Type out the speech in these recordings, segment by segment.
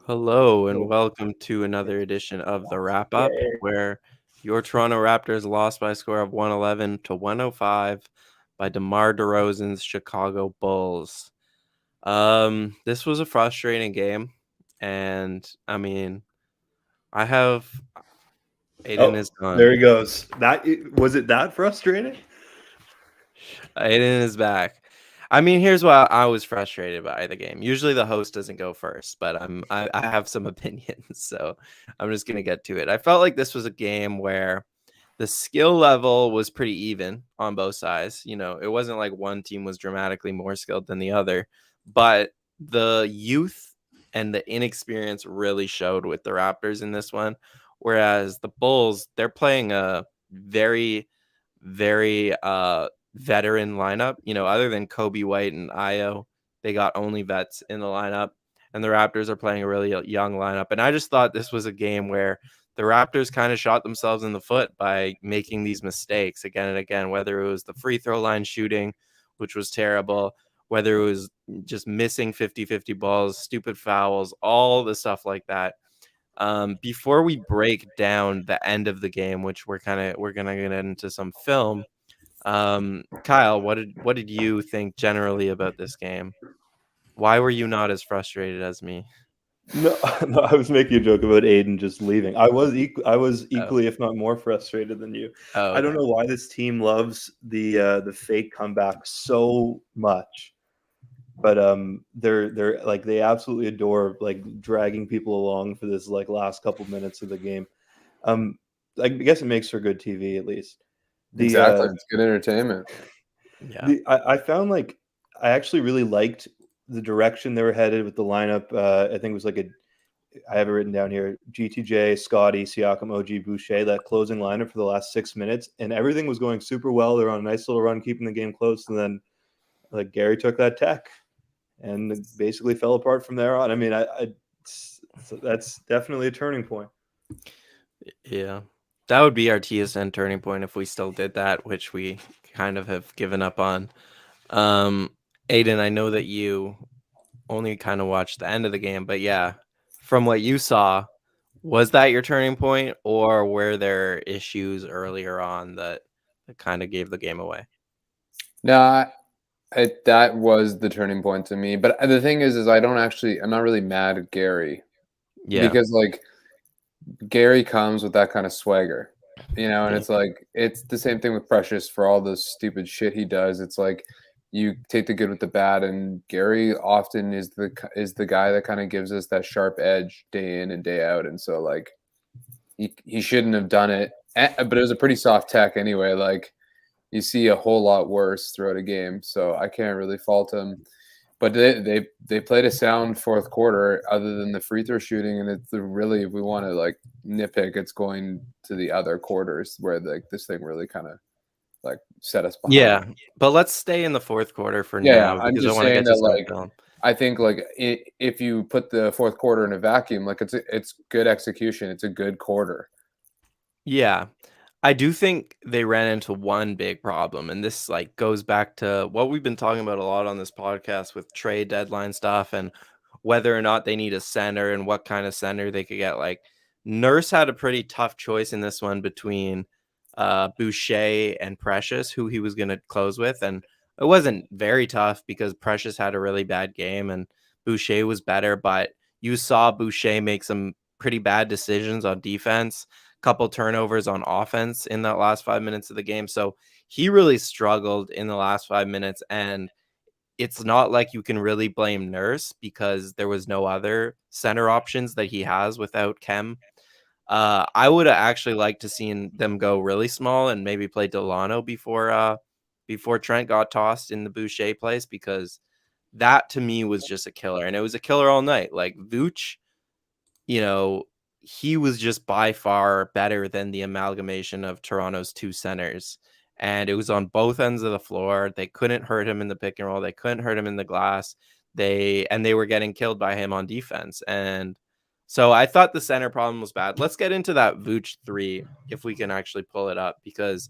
Hello and Oh, welcome to another edition of the Wrap Up, yeah. where your Toronto Raptors lost by a score of 111 to 105 by DeRozan's Chicago Bulls. This was a frustrating game, and I mean, I have Aiden Oh, is gone. there he goes. Was it that frustrating? Aiden is back. I mean, here's why I was frustrated by the game. Usually the host doesn't go first, but I have some opinions, so I'm just gonna get to it. I felt like this was a game where the skill level was pretty even on both sides. You know, it wasn't like one team was dramatically more skilled than the other, but the youth and the inexperience really showed with the Raptors in this one. Whereas the Bulls, they're playing a very veteran lineup. You know, other than Kobe White and Io, they got only vets in the lineup. And the Raptors are playing a really young lineup. And I just thought this was a game where the Raptors kind of shot themselves in the foot by making these mistakes again and again, whether it was the free throw line shooting, which was terrible, whether it was just missing 50-50 balls, stupid fouls, all the stuff like that. Before we break down the end of the game, which we're gonna get into some film. Kyle, what did you think generally about this game? Why were you not as frustrated as me? No, no, I was making a joke about Aiden just leaving. I was Oh, equally, if not more, frustrated than you. oh, I don't okay. know why this team loves the fake comeback so much, but they're like they absolutely adore like dragging people along for this like last couple minutes of the game. Um, I guess it makes for good TV at least. The Exactly, it's good entertainment. Yeah. I found like I actually really liked the direction they were headed with the lineup. I think it was like I have it written down here: GTJ, Scotty, Siakam, OG, Boucher. That closing lineup for the last 6 minutes, and everything was going super well. They're on a nice little run, keeping the game close, and then like Gary took that tech and it basically fell apart from there on. I mean, so that's definitely a turning point. Yeah. That would be our TSN turning point if we still did that, which we kind of have given up on. Um, Aiden, I know that you only kind of watched the end of the game, but yeah, from what you saw, was that your turning point, or were there issues earlier on that kind of gave the game away? No, that was the turning point to me. But the thing is I'm not really mad at Gary Yeah. because like Gary comes with that kind of swagger, and Yeah. it's the same thing with Precious for all the stupid shit he does. It's like you take the good with the bad, and Gary often is the guy that kind of gives us that sharp edge day in and day out. And so like he shouldn't have done it, but it was a pretty soft tech anyway. Like you see a whole lot worse throughout a game, so I can't really fault him. But they played a sound fourth quarter, other than the free throw shooting, and it's really, if we want to like nitpick, it's going to the other quarters where like this thing really kind of like set us Yeah. behind. But let's stay in the fourth quarter for Yeah, now I'm because I just want to saying get to that some like film. I think like if you put the fourth quarter in a vacuum, like it's good execution, it's a good quarter. Yeah. I do think they ran into one big problem, and this like goes back to what we've been talking about a lot on this podcast with trade deadline stuff and whether or not they need a center and what kind of center they could get. Like Nurse had a pretty tough choice in this one between Boucher and Precious, who he was going to close with, and it wasn't very tough because Precious had a really bad game and Boucher was better, but you saw Boucher make some pretty bad decisions on defense, couple turnovers on offense in that last 5 minutes of the game. So he really struggled in the last 5 minutes. And it's not like you can really blame Nurse because there was no other center options that he has without Kem. I would have actually liked to seen them go really small and maybe play Delano before Trent got tossed in the Boucher place, because that to me was just a killer. And it was a killer all night. Like Vooch, you know, he was just by far better than the amalgamation of Toronto's two centers. And it was on both ends of the floor. They couldn't hurt him in the pick and roll. They couldn't hurt him in the glass. They were getting killed by him on defense. And so I thought the center problem was bad. Let's get into that Vooch 3 if we can actually pull it up, because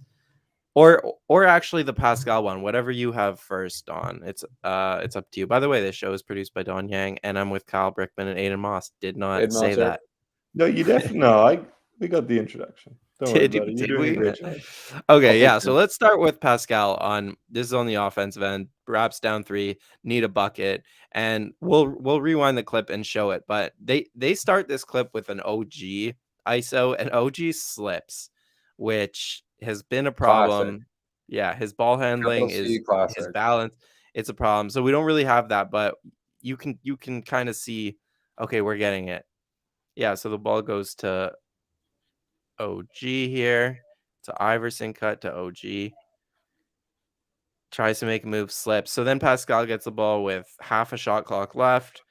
Or actually the Pascal one, whatever you have first on. It's up to you. By the way, this show is produced by Don Yang, and I'm with Kyle Brickman and Aiden Moss. Did not Aiden say Moss, that. No, you definitely no. We got the introduction. Don't worry about it. You're doing a great job. Okay, yeah. So let's start with Pascal. This is on the offensive end. Raps down 3, need a bucket, and we'll rewind the clip and show it. But they start this clip with an OG ISO, and OG slips, which has been a problem. Classic. Yeah, his ball handling is classic. his balance. It's a problem. So we don't really have that, but you can kind of see. Okay, we're getting it. Yeah. So the ball goes to OG here. To Iverson, cut to OG. Tries to make a move, slips. So then Pascal gets the ball with half a shot clock left.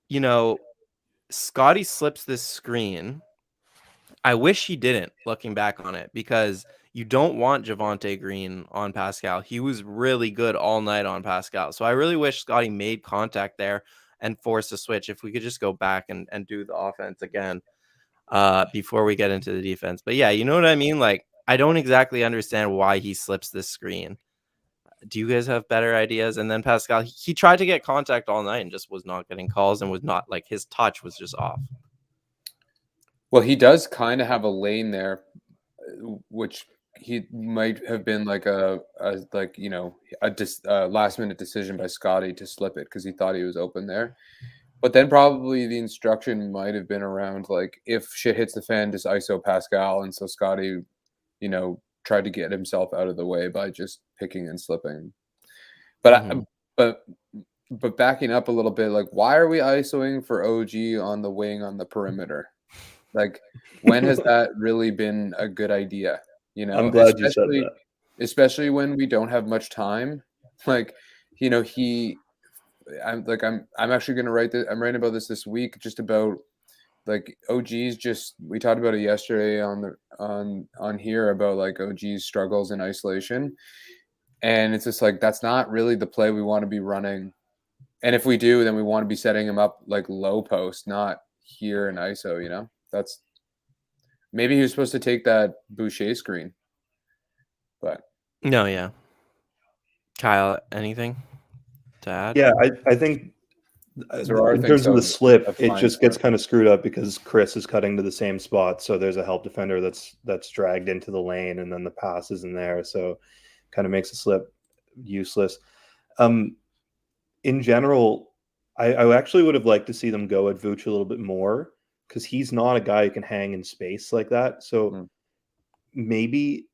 You know, Scotty slips this screen. I wish he didn't, looking back on it, because you don't want Javonte Green on Pascal. He was really good all night on Pascal. So I really wish Scotty made contact there and forced a switch. If we could just go back and do the offense again before we get into the defense. But yeah, you know what I mean? Like, I don't exactly understand why he slips this screen. Do you guys have better ideas? And then Pascal, he tried to get contact all night and just was not getting calls and was not, like, his touch was just off. Well, he does kind of have a lane there, which he might have been like a last minute decision by Scotty to slip it because he thought he was open there. But then probably the instruction might have been around, like, if shit hits the fan, just ISO Pascal. And so Scotty, tried to get himself out of the way by just picking and slipping. But but backing up a little bit, like, why are we ISOing for OG on the wing on the perimeter? Like, when has that really been a good idea? I'm glad you said that. Especially when we don't have much time. Like, I'm actually going to write this. I'm writing about this week, just about, like, OG's we talked about it yesterday on here about, like, OG's struggles in isolation. And it's just like, that's not really the play we want to be running. And if we do, then we want to be setting him up like low post, not here in ISO, That's maybe he was supposed to take that Boucher screen. But no, yeah. Kyle, anything to add? Yeah, I think in terms of the slip, it just gets kind of screwed up because Chris is cutting to the same spot. So there's a help defender that's dragged into the lane, and then the pass is in there. So kind of makes the slip useless. In general, I actually would have liked to see them go at Vooch a little bit more, because he's not a guy who can hang in space like that. So maybe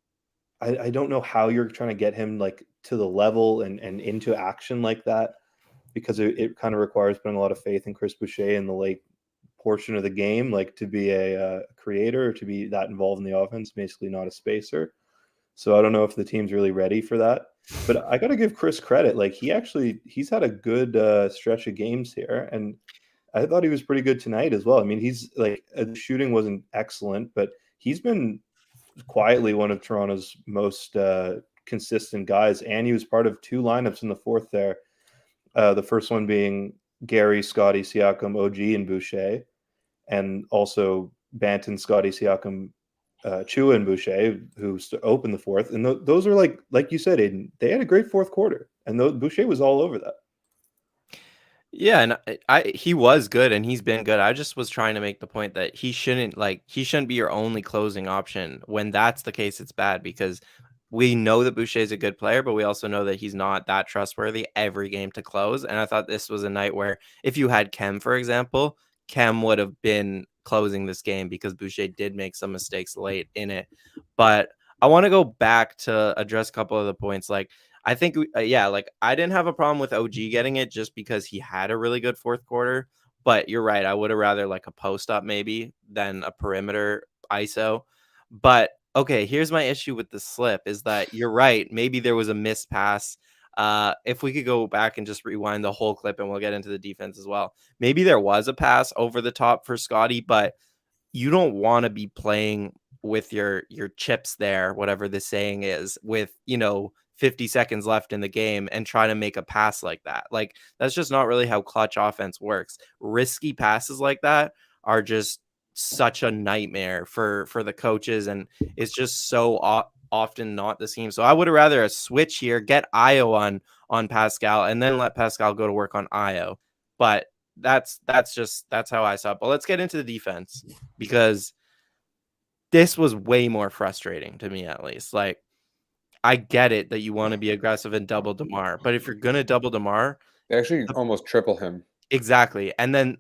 I don't know how you're trying to get him, like, to the level and into action like that, because it kind of requires putting a lot of faith in Chris Boucher in the late portion of the game, like, to be a creator or to be that involved in the offense, basically not a spacer. So I don't know if the team's really ready for that. But I got to give Chris credit. Like, he's had a good stretch of games here, and I thought he was pretty good tonight as well. I mean, he's like, the shooting wasn't excellent, but he's been quietly one of Toronto's most consistent guys, and he was part of 2 lineups in the fourth there. The first one being Gary, Scotty, Siakam, OG, and Boucher, and also Banton, Scotty, Siakam, Chua, and Boucher, who opened the fourth. And those are like you said, Aiden, they had a great fourth quarter, and Boucher was all over that. Yeah, and he was good, and he's been good. I just was trying to make the point that he shouldn't be your only closing option. When that's the case, it's bad, because we know that Boucher is a good player, but we also know that he's not that trustworthy every game to close. And I thought this was a night where, if you had Kem, for example, Kem would have been closing this game, because Boucher did make some mistakes late in it. But I want to go back to address a couple of the points. Like, I think, I didn't have a problem with OG getting it just because he had a really good fourth quarter. But you're right. I would have rather, like, a post up maybe than a perimeter ISO. But okay, here's my issue with the slip is that you're right. Maybe there was a missed pass. If we could go back and just rewind the whole clip, and we'll get into the defense as well. Maybe there was a pass over the top for Scotty, but you don't want to be playing with your chips there, whatever the saying is, with 50 seconds left in the game and try to make a pass like that. Like, that's just not really how clutch offense works. Risky passes like that are just such a nightmare for the coaches, and it's just so often not the scheme. So I would have rather a switch here, get Io on Pascal, and then let Pascal go to work on Io. But that's how I saw it. But let's get into the defense, because this was way more frustrating to me, at least. Like, I get it that you want to be aggressive and double DeMar, but if you're gonna double DeMar, They actually almost triple him. exactly, and then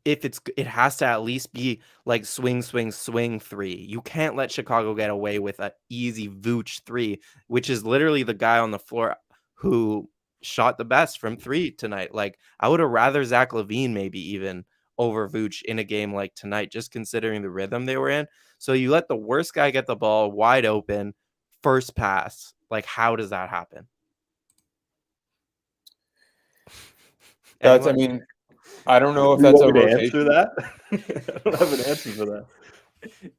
if it has to at least be like swing, swing 3. You can't let Chicago get away with an easy Vooch 3, which is literally the guy on the floor who shot the best from 3 tonight. Like, I would have rather Zach LaVine maybe even over Vooch in a game like tonight, just considering the rhythm they were in. So you let the worst guy get the ball wide open, first pass. Like, how does that happen? That's, Anyone? I mean, I don't know if You that's a want me to rotation. answer that? I don't have an answer for that.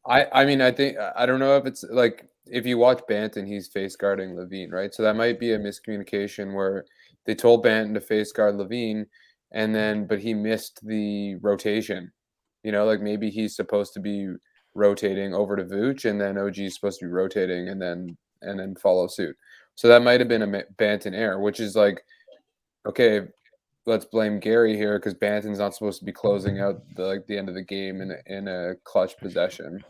I mean, I think I don't know if it's like if you watch Banton, he's face guarding Levine, right? So that might be a miscommunication where they told Banton to face guard Levine, and then but he missed the rotation. You know, like maybe he's supposed to be rotating over to Vooch, and then OG is supposed to be rotating, and then follow suit. So that might have been a Banton error, which is like, okay, let's blame Gary here because Banton's not supposed to be closing out the end of the game in a clutch possession.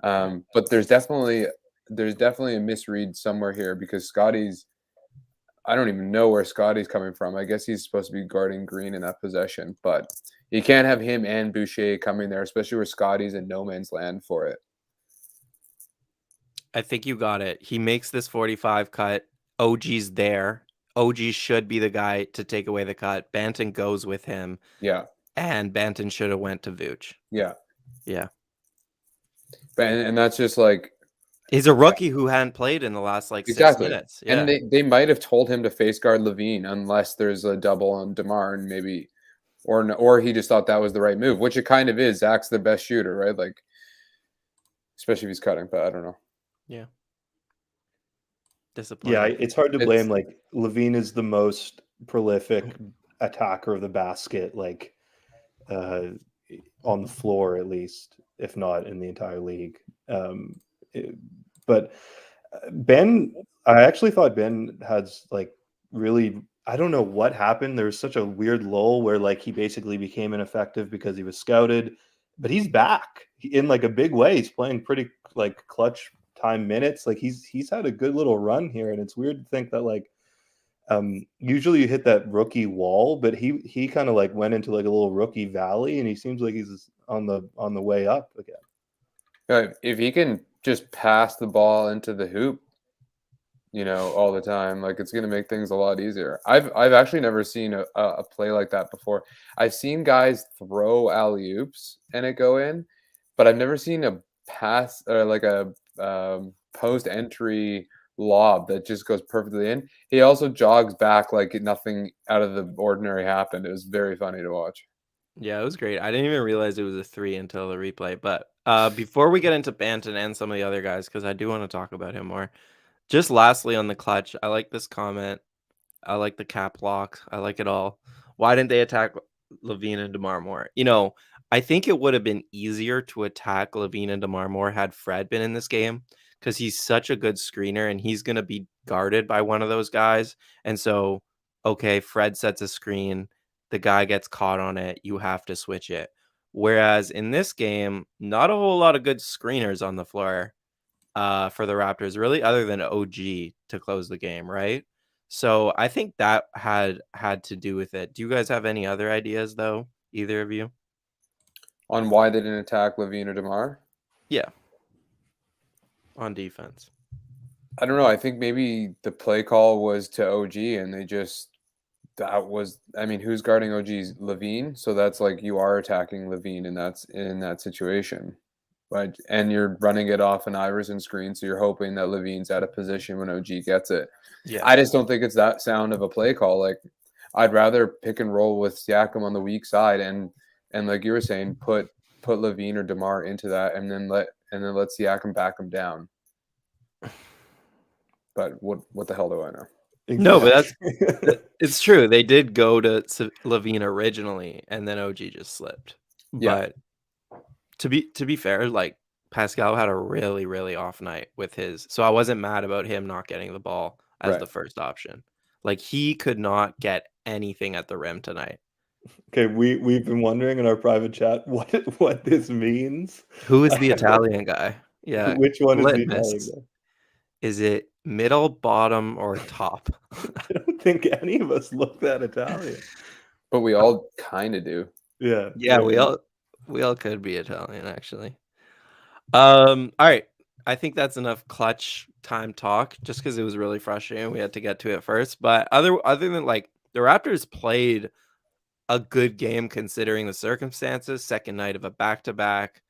But there's definitely a misread somewhere here because I don't even know where Scotty's coming from. I guess he's supposed to be guarding Green in that possession, but you can't have him and Boucher coming there, especially where Scotty's in no man's land for it. I think you got it. He makes this 45 cut. OG's there. OG should be the guy to take away the cut. Banton goes with him, Yeah, and Banton should have went to Vooch. yeah, Yeah. and that's just like He's a rookie who hadn't played in the last like 6 exactly. minutes. Yeah. And they might have told him to face guard Levine unless there's a double on DeMar and maybe or he just thought that was the right move, which it kind of is. Zach's the best shooter, right? Like especially if he's cutting, but I don't know. Yeah. Disappointing. Yeah, it's hard to blame. Like, Levine is the most prolific attacker of the basket, like on the floor at least, if not in the entire league. But Ben, I actually thought Ben had like really, I don't know what happened. There was such a weird lull where like he basically became ineffective because he was scouted, but he's back in like a big way. He's playing pretty like clutch time minutes. Like he's had a good little run here, and it's weird to think that like usually you hit that rookie wall, but he kind of like went into like a little rookie valley, and he seems like he's on the way up again. If he can just pass the ball into the hoop, you know, all the time, like it's going to make things a lot easier. I've actually never seen a play like that before. I've seen guys throw alley-oops and it go in, but I've never seen a pass or like a post entry lob that just goes perfectly in. He also jogs back like nothing out of the ordinary happened. It was very funny to watch. Yeah, it was great. I didn't even realize it was a 3 until the replay. But before we get into Banton and some of the other guys, because I do want to talk about him more, just lastly on the clutch, I like this comment. I like the cap lock. I like it all. Why didn't they attack Levine and DeMar more? You know, I think it would have been easier to attack Levine and DeMar more had Fred been in this game, because he's such a good screener and he's going to be guarded by one of those guys. And so, okay, Fred sets a screen, the guy gets caught on it, you have to switch it. Whereas in this game, not a whole lot of good screeners on the floor for the Raptors, really, other than OG to close the game, right? So I think that had to do with it. Do you guys have any other ideas, though? Either of you? On why they didn't attack Levine or DeMar? Yeah. On defense. I don't know. I think maybe the play call was to OG and I mean, who's guarding OG's Levine? So that's like you are attacking Levine and that's in that situation. Right. And you're running it off an Iverson screen. So you're hoping that Levine's out of position when OG gets it. Yeah. I just don't think it's that sound of a play call. Like I'd rather pick and roll with Siakam on the weak side and like you were saying, put Levine or DeMar into that and then let Siakam back him down. But what the hell do I know? No, but it's true. They did go to Levine originally, and then OG just slipped. Yeah. But to be fair, like Pascal had a really, really off night with his. So I wasn't mad about him not getting the ball as Right. the first option. Like, he could not get anything at the rim tonight. Okay, we've been wondering in our private chat what this means. Who is the Italian guy? Yeah, Which one is the Italian litmus. guy? Is it middle, bottom, or top? I don't think any of us look that Italian. But we all kind of do. Yeah. Yeah, we all could be Italian, actually. All right. I think that's enough clutch time talk, just because it was really frustrating. We had to get to it first. But other than, like, the Raptors played a good game considering the circumstances. Second night of a back-to-back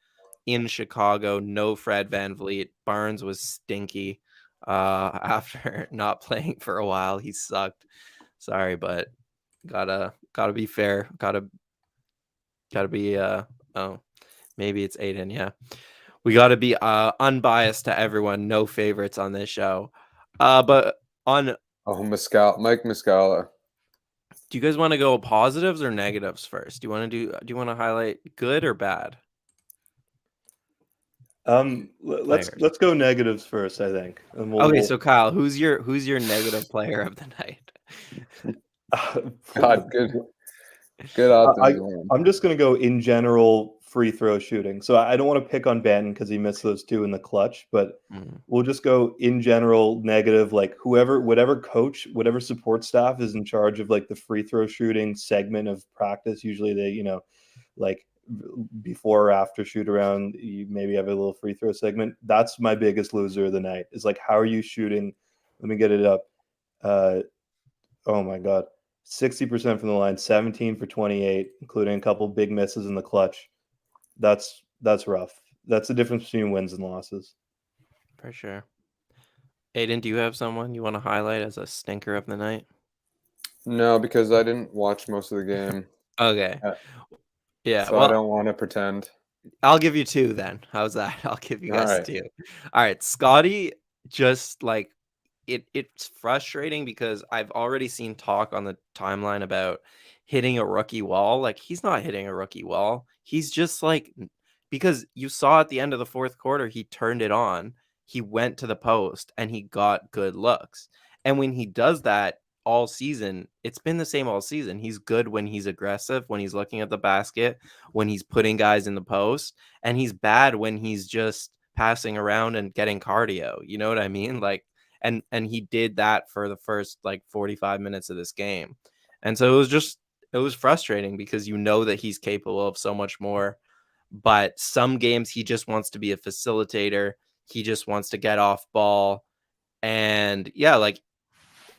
in Chicago. No Fred VanVleet. Barnes was stinky after not playing for a while. He sucked. Sorry, but gotta be fair. Gotta be oh, maybe it's Aiden. Yeah, we gotta be unbiased to everyone. No favorites on this show. But on, Mike Muscala. do you guys want to go positives or negatives first? Do you want to highlight good or bad? Let's go negatives first, I think. And Okay, so Kyle, who's your negative player of the night? God, good optimism. I'm just gonna go in general free throw shooting. So I don't want to pick on Banton because he missed those 2 in the clutch, but we'll just go in general negative. Like whatever coach, whatever support staff is in charge of like the free throw shooting segment of practice. Usually they, like before or after shoot around, you maybe have a little free throw segment. That's my biggest loser of the night. Is like, how are you shooting? Let me get it up. Oh my God. 60% from the line, 17 for 28, including a couple big misses in the clutch. That's rough. That's the difference between wins and losses. For sure. Aiden, do you have someone you want to highlight as a stinker of the night? No, because I didn't watch most of the game. Okay. Yeah. So I don't want to pretend. I'll give you 2 then. How's that? I'll give you guys 2. All right. Scotty, just like it's frustrating because I've already seen talk on the timeline about hitting a rookie wall. Like, he's not hitting a rookie wall. He's just like, because you saw at the end of the fourth quarter, he turned it on. He went to the post and he got good looks. And when he does that all season, it's been the same all season. He's good when he's aggressive, when he's looking at the basket, when he's putting guys in the post, and he's bad when he's just passing around and getting cardio. You know what I mean? Like, and he did that for the first like 45 minutes of this game. And so it was frustrating because you know that he's capable of so much more, but some games he just wants to be a facilitator. He just wants to get off ball. And yeah, like,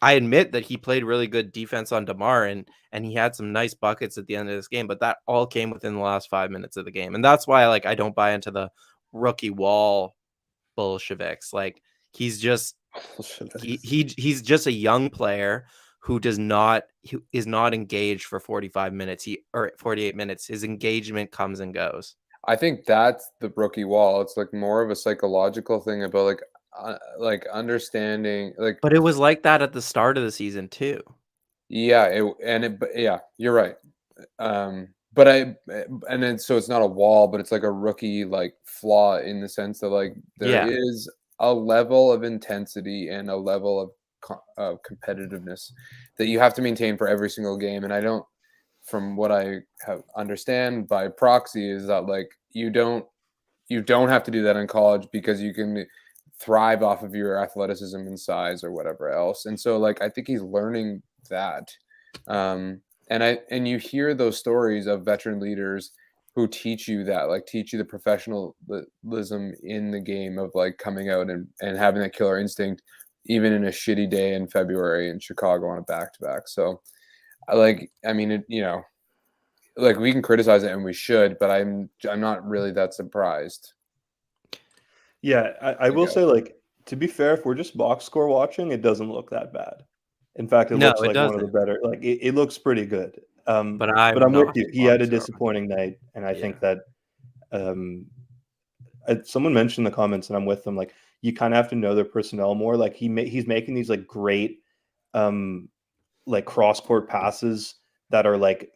I admit that he played really good defense on DeMar and he had some nice buckets at the end of this game, but that all came within the last 5 minutes of the game. And that's why, like, I don't buy into the rookie wall Bolsheviks. Like, he's just he's just a young player who is not engaged for 45 minutes or 48 minutes. His engagement comes and goes. I think that's the rookie wall. It's like more of a psychological thing about like understanding, like. But it was like that at the start of the season too. Yeah, yeah, you're right. And then so it's not a wall, but it's like a rookie like flaw in the sense that like there is a level of intensity and a level of competitiveness that you have to maintain for every single game. And I don't, from what I have understand by proxy, is that like you don't have to do that in college because you can thrive off of your athleticism and size or whatever else. And so like I think he's learning that. And you hear those stories of veteran leaders who teach you that, like teach you the professionalism in the game of like coming out and having that killer instinct, even in a shitty day in February in Chicago on a back-to-back. So like, I mean, like we can criticize it and we should, but I'm not really that surprised. Yeah, I will say, like, to be fair, if we're just box score watching, it doesn't look that bad. In fact, it looks like one of the better. Like, it looks pretty good. But I'm with you. He had a disappointing night, and I think that someone mentioned in the comments, and I'm with them. Like, you kind of have to know their personnel more. Like, he's making these like great like cross court passes that are like,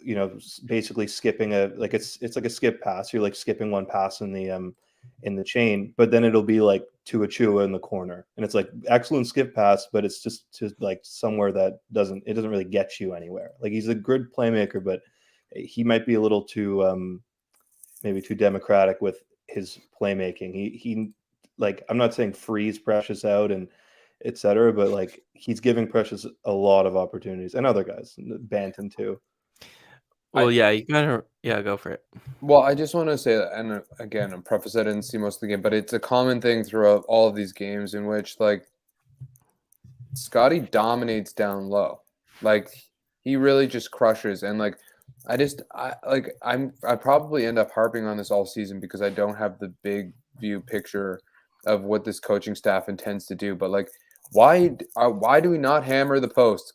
basically skipping it's like a skip pass. You're like skipping one pass in the in the chain, but then it'll be like to Achua in the corner, and it's like excellent skip pass, but it's just to like somewhere that doesn't really get you anywhere. Like he's a good playmaker, but he might be a little too maybe too democratic with his playmaking. He like, I'm not saying freeze Precious out and etc., but like he's giving Precious a lot of opportunities, and other guys, Banton too. Well, yeah, you kind of go for it. Well, I just want to say that, and again, I'm preface I didn't see most of the game, but it's a common thing throughout all of these games in which like Scotty dominates down low. Like he really just crushes, and like I probably end up harping on this all season because I don't have the big view picture of what this coaching staff intends to do. But like, why do we not hammer the post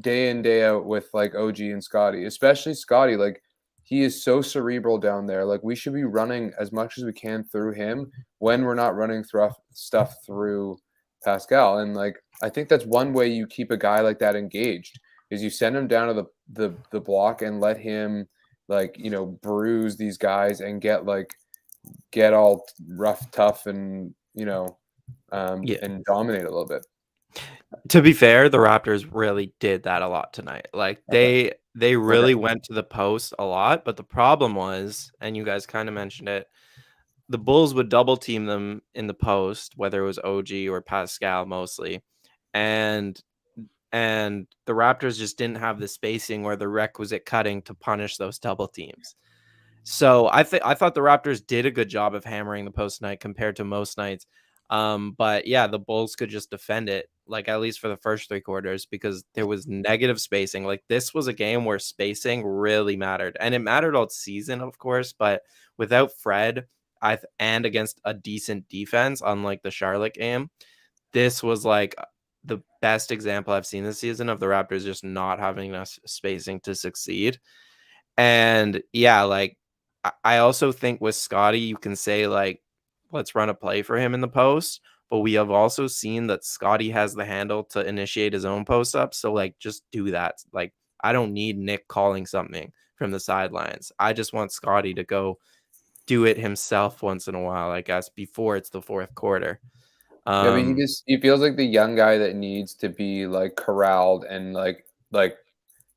day in day out with like OG and Scotty, especially Scotty? Like he is so cerebral down there. Like we should be running as much as we can through him when we're not running through stuff through Pascal. And like I think that's one way you keep a guy like that engaged is you send him down to the block and let him like, you know, bruise these guys and get all rough, tough, and you know, and dominate a little bit. To be fair, the Raptors really did that a lot tonight. Like they really went to the post a lot, but the problem was, and you guys kind of mentioned it, the Bulls would double team them in the post, whether it was OG or Pascal mostly. And the Raptors just didn't have the spacing or the requisite cutting to punish those double teams. So I thought the Raptors did a good job of hammering the post night compared to most nights. But yeah, the Bulls could just defend it, like at least for the first 3 quarters, because there was negative spacing. Like this was a game where spacing really mattered, and it mattered all season, of course. But without Fred, and against a decent defense, unlike the Charlotte game, this was like the best example I've seen this season of the Raptors just not having enough spacing to succeed. And yeah, like I also think with Scotty, you can say like, let's run a play for him in the post, but we have also seen that Scotty has the handle to initiate his own post up. So like, just do that. Like, I don't need Nick calling something from the sidelines. I just want Scotty to go do it himself once in a while, I guess, before it's the 4th quarter. Yeah, but he feels like the young guy that needs to be like corralled and like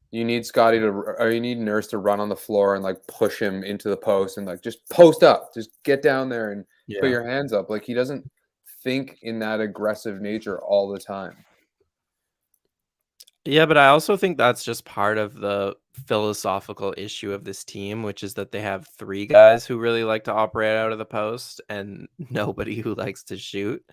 you need Scotty or you need Nurse to run on the floor and like push him into the post and like just post up, just get down there and put your hands up. Like he doesn't think in that aggressive nature all the time. Yeah, but I also think that's just part of the philosophical issue of this team, which is that they have 3 guys who really like to operate out of the post and nobody who likes to shoot.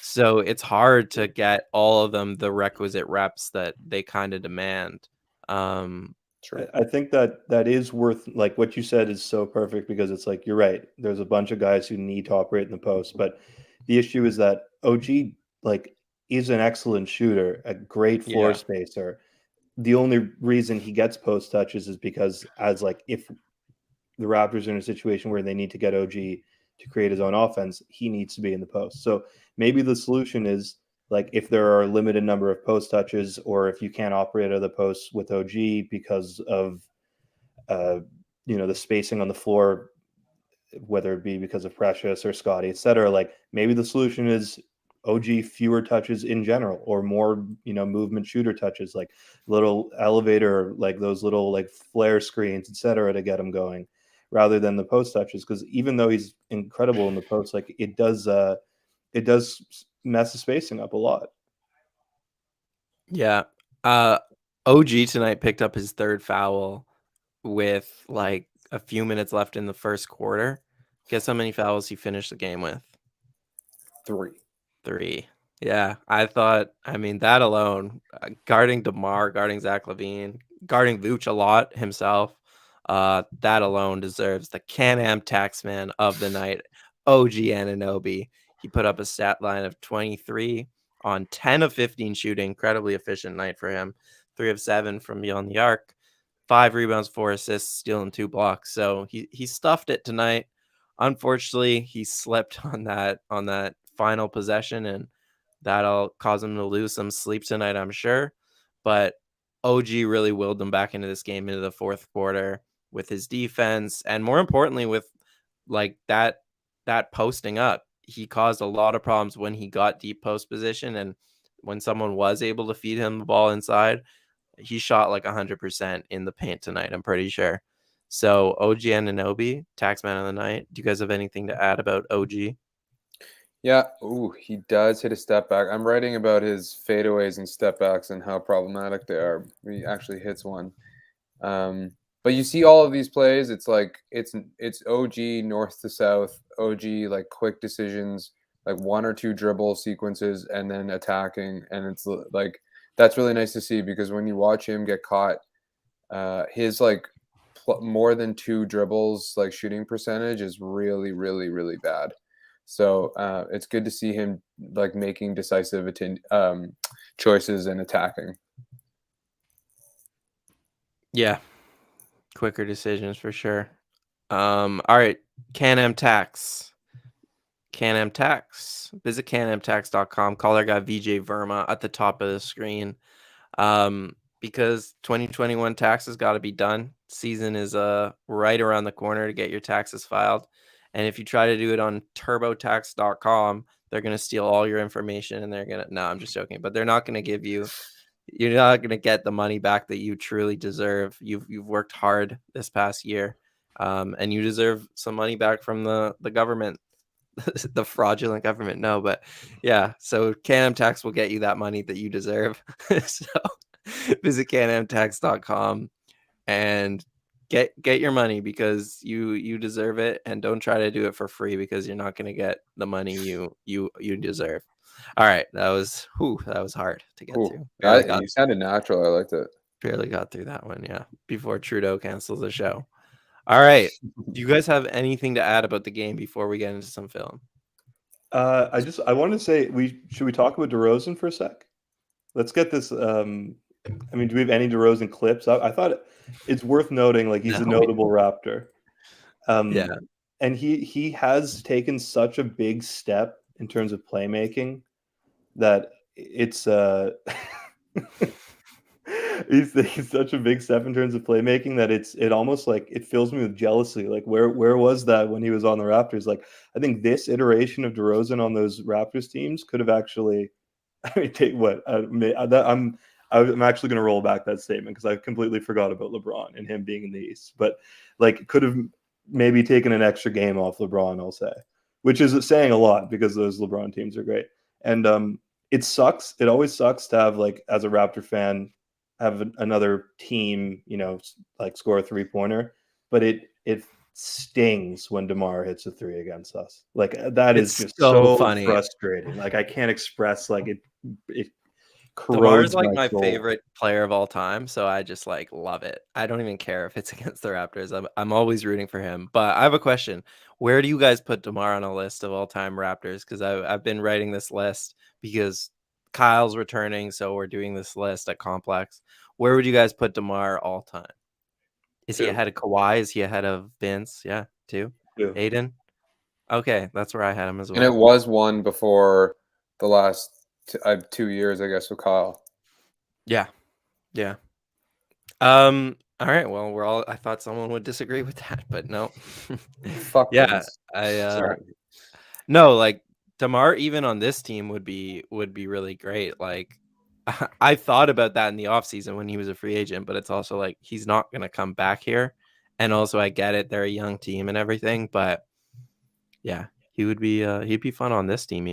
So it's hard to get all of them the requisite reps that they kind of demand. True. I think that is worth, like what you said is so perfect, because it's like, you're right. There's a bunch of guys who need to operate in the post, but the issue is that OG like is an excellent shooter, a great floor spacer. The only reason he gets post touches is because, as like, if the Raptors are in a situation where they need to get OG to create his own offense, he needs to be in the post. So maybe the solution is like, if there are a limited number of post touches, or if you can't operate out of the posts with OG because of the spacing on the floor, whether it be because of Precious or Scotty, etc. Like maybe the solution is OG fewer touches in general, or more, movement shooter touches, like little elevator, like those little like flare screens, etc., to get him going, rather than the post touches. Because even though he's incredible in the post, like it does mess the spacing up a lot. Yeah. OG tonight picked up his 3rd foul with like a few minutes left in the 1st quarter. Guess how many fouls he finished the game with? 3. Yeah, I mean, that alone, guarding DeMar, guarding Zach LaVine, guarding Vooch a lot himself, that alone deserves the Can-Am Taxman of the night, OG Anunoby. He put up a stat line of 23 on 10 of 15 shooting. Incredibly efficient night for him. 3 of 7 from beyond the arc. 5 rebounds, 4 assists, stealing 2 blocks. So he stuffed it tonight. Unfortunately, he slipped on that final possession, and that'll cause him to lose some sleep tonight, I'm sure. But OG really willed them back into this game into the 4th quarter with his defense, and more importantly, with like that that posting up, he caused a lot of problems when he got deep post position, and when someone was able to feed him the ball inside, he shot like 100% in the paint tonight, I'm pretty sure. So OG Anunoby, taxman of the night. Do you guys have anything to add about OG? Yeah, ooh, he does hit a step back. I'm writing about his fadeaways and step backs and how problematic they are. He actually hits one. But you see all of these plays, it's like it's OG north to south, OG like quick decisions, like one or two dribble sequences and then attacking, and it's like that's really nice to see because when you watch him get caught, his like more than two dribbles like shooting percentage is really really really bad. So it's good to see him like making decisive choices and attacking. Yeah, quicker decisions for sure. All right, Can-Am Tax. Can-Am Tax. Visit canamtax.com. Call our guy VJ Verma at the top of the screen. Because 2021 taxes got to be done. Season is right around the corner to get your taxes filed. And if you try to do it on turbotax.com, they're going to steal all your information and they're going to, no, I'm just joking, but they're not going to give you, you're not going to get the money back that you truly deserve. You've worked hard this past year, and you deserve some money back from the government, the fraudulent government. No, but yeah, so Can-Am Tax will get you that money that you deserve. So visit canamtax.com and get your money because you deserve it, and don't try to do it for free because you're not going to get the money you deserve. All right, that was hard to get through. You sounded natural. I liked it. Barely got through that one, yeah, before Trudeau cancels the show. All right, do you guys have anything to add about the game before we get into some film? I wanted to say should we talk about DeRozan for a sec? Let's get this. I mean, do we have any DeRozan clips? I thought it's worth noting, like he's a notable Raptor. Yeah, and he has taken such a big step in terms of playmaking that it's he's such a big step in terms of playmaking that it almost like it fills me with jealousy. Like where was that when he was on the Raptors? Like I think this iteration of DeRozan on those Raptors teams could have actually. I mean, take what I'm actually going to roll back that statement because I completely forgot about LeBron and him being in the East. But like, could have maybe taken an extra game off LeBron, I'll say, which is saying a lot because those LeBron teams are great. And it sucks. It always sucks to have, like, as a Raptor fan, have another team, like score a 3-pointer. But it stings when DeMar hits a 3 against us. Like that is just so funny, frustrating. Like I can't express like it. DeMar is like my favorite player of all time, so I just like love it. I don't even care if it's against the Raptors. I'm always rooting for him. But I have a question: where do you guys put DeMar on a list of all-time Raptors? Because I've been writing this list because Kyle's returning, so we're doing this list at Complex. Where would you guys put DeMar all time? Is he ahead of Kawhi? Is he ahead of Vince? Yeah, 2. Aiden? Okay, that's where I had him as well. And it was one before the last 2 years, I guess, with Kyle. Yeah. All right. Well, I thought someone would disagree with that, but no. Fuck. Yeah. No, like DeMar even on this team would be really great. Like I thought about that in the offseason when he was a free agent, but it's also like he's not going to come back here. And also I get it, they're a young team and everything, but yeah, he'd be fun on this team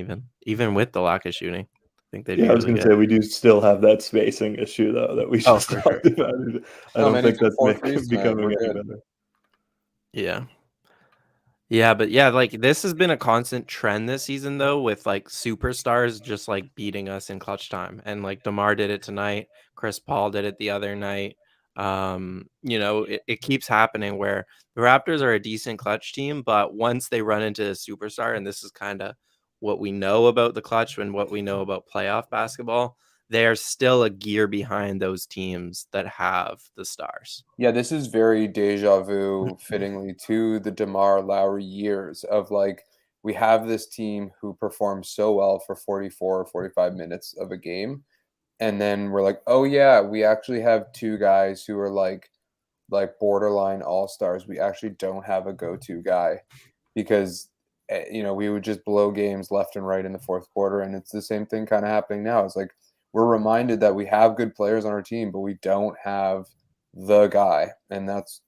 even with the lack of shooting. I think they'd be I was really going to say we do still have that spacing issue though that we just talked about. I don't think that's becoming any better. Yeah, but yeah, like this has been a constant trend this season though, with like superstars just like beating us in clutch time. And like DeMar did it tonight, Chris Paul did it the other night. It keeps happening where the Raptors are a decent clutch team, but once they run into a superstar, and this is kind of what we know about the clutch and what we know about playoff basketball, they are still a gear behind those teams that have the stars. Yeah, this is very deja vu, fittingly, to the DeMar Lowry years of like, we have this team who performs so well for 44 or 45 minutes of a game. And then we're like, oh yeah, we actually have 2 guys who are like borderline all-stars. We actually don't have a go-to guy because we would just blow games left and right in the fourth quarter, and it's the same thing kind of happening now. It's like we're reminded that we have good players on our team, but we don't have the guy, and that's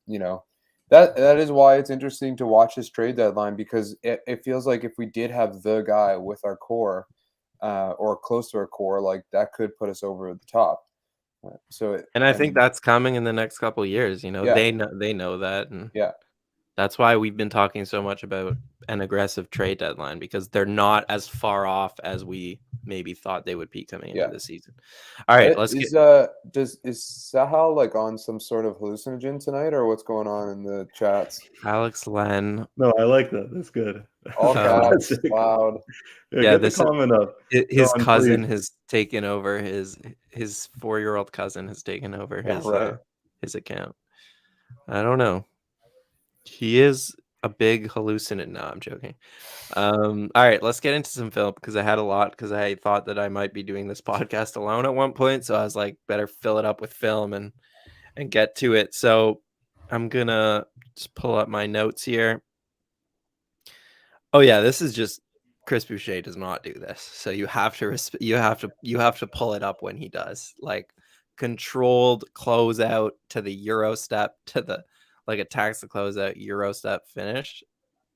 that is why it's interesting to watch this trade deadline, because it feels like if we did have the guy with our core, or close to our core, like that could put us over the top. And I think that's coming in the next couple of years. Yeah. They know that, and yeah, that's why we've been talking so much about an aggressive trade deadline, because they're not as far off as we maybe thought they would be coming into the season. All right, let's is Sahal like on some sort of hallucinogen tonight, or what's going on in the chats? Alex Len. No, I like that. That's good. All caps, loud. Get the comment up. His Don, cousin please. has taken over his 4-year-old cousin has taken over his account. I don't know. He is a big hallucinant. No, I'm joking. All right, let's get into some film, because I had a lot, because I thought that I might be doing this podcast alone at one point. So I was like, better fill it up with film and get to it. So I'm gonna just pull up my notes here. Oh yeah, this is just Chris Boucher does not do this. So you have to pull it up when he does. Like controlled closeout to the Euro step to the attacks the closeout, Euro step finish.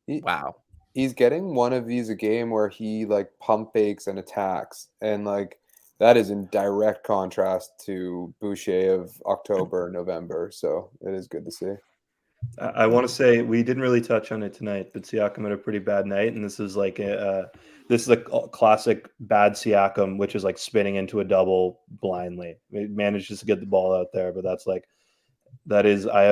Wow. He's getting one of these a game where he like pump fakes and attacks, and like that is in direct contrast to Boucher of October, November. So it is good to see. I want to say we didn't really touch on it tonight, but Siakam had a pretty bad night, and this is like a classic bad Siakam, which is like spinning into a double blindly. It manages to get the ball out there, but I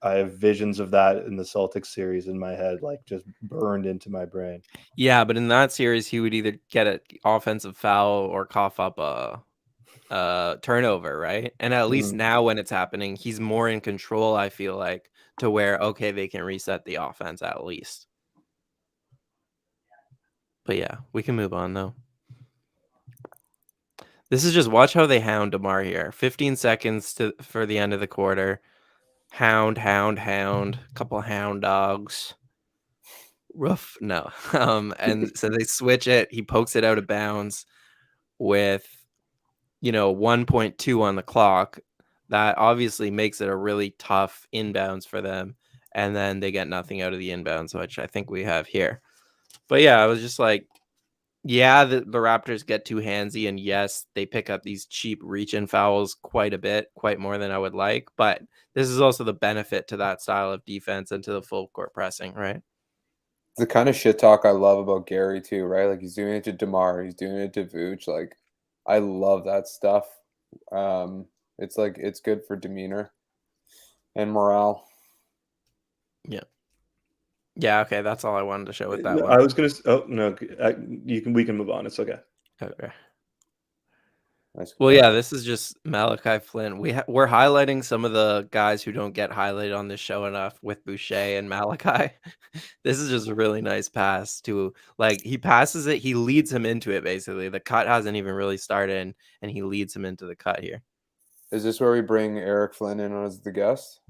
have visions of that in the Celtics series in my head, like just burned into my brain. Yeah, but in that series, he would either get an offensive foul or cough up a turnover, right? And at least now when it's happening, he's more in control, I feel like, to where, okay, they can reset the offense at least. But yeah, we can move on though. This is just, watch how they hound DeMar here. 15 seconds for the end of the quarter. Hound, couple hound dogs. Roof, no. And so they switch it. He pokes it out of bounds with 1.2 on the clock. That obviously makes it a really tough inbounds for them, and then they get nothing out of the inbounds, which I think we have here. But yeah, I was just like, yeah, the Raptors get too handsy, and yes, they pick up these cheap reach-in fouls quite a bit, quite more than I would like, but this is also the benefit to that style of defense and to the full court pressing, right? The kind of shit talk I love about Gary too, right? Like he's doing it to DeMar, he's doing it to Vooch. Like I love that stuff. It's like it's good for demeanor and morale. Yeah. Okay, that's all I wanted to show with that one. I was gonna. Oh no, we can move on. It's okay. Okay. Nice. Well, yeah, this is just Malachi Flynn. We're highlighting some of the guys who don't get highlighted on this show enough with Boucher and Malachi. This is just a really nice pass to, like, he passes it, he leads him into it basically. The cut hasn't even really started, and he leads him into the cut here. Is this where we bring Eric Flynn in as the guest?